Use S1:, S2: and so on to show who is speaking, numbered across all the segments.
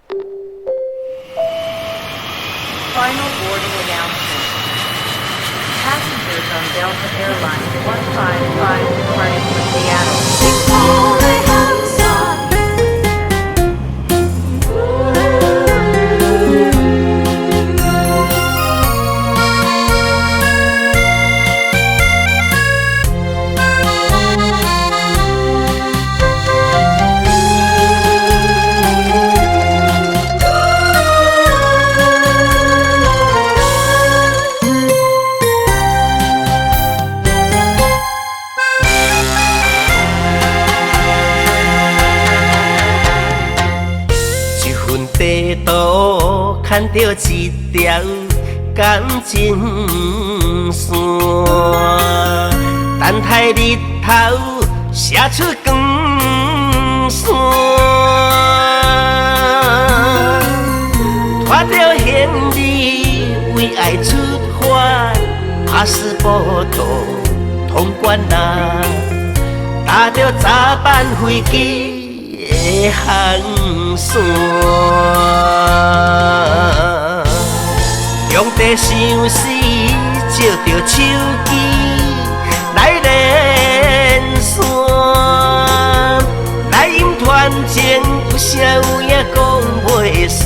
S1: Final boarding announcement. Passengers on Delta Airlines 155 departing for Seattle.
S2: 地图看到一条感情线，等待日头射出光线，拖着行李为爱出发，巴士波图通关啊，搭着早班飞机的航线，用地想死，借着手机来连线，来引团情，有啥有影讲袂煞，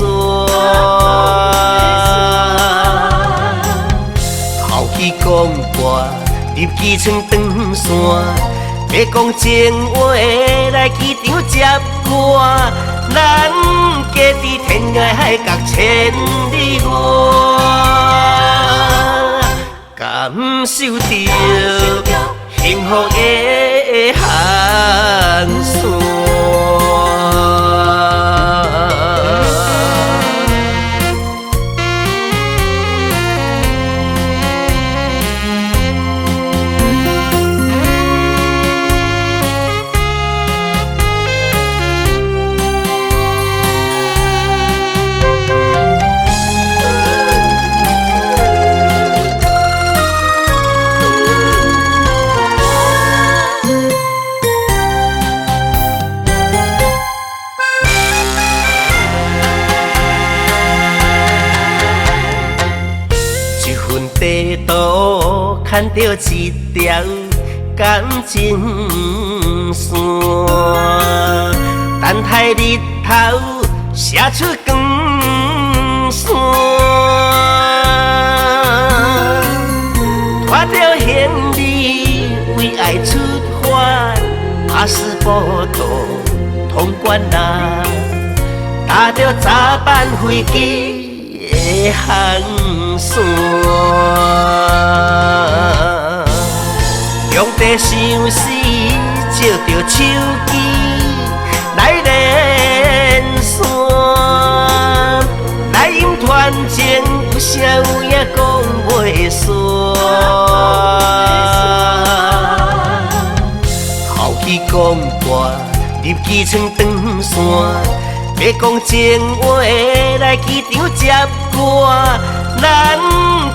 S2: 头去讲歌，入机场断线。要讲情话来机场接我，咱家己天涯海角千里外，感受着幸福的航线。地图看到一条感情线，等待日头射出光线，拖着行李为爱出发，巴士波图通关啊，搭着早班飞机的航线，用地想死，借着手机来连线，来引团情，有啥有影讲袂煞，头去讲歌，入机场断线。要讲情话来机场接我，咱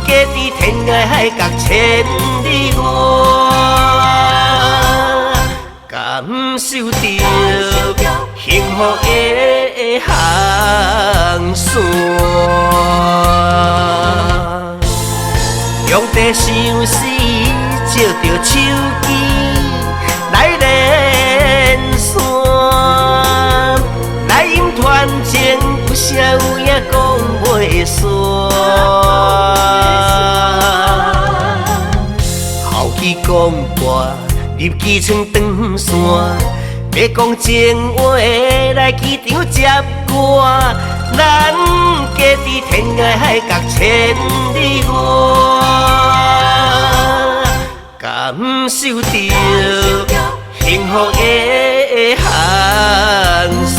S2: 家己天涯海角千里外，感受着幸福的航线，用地想死，借着手机来连线。来引团情，有啥有影讲袂煞，头去讲歌，入机场断线。要讲情话来机场接我，咱家己天涯海角千里外，感受着幸福的航线。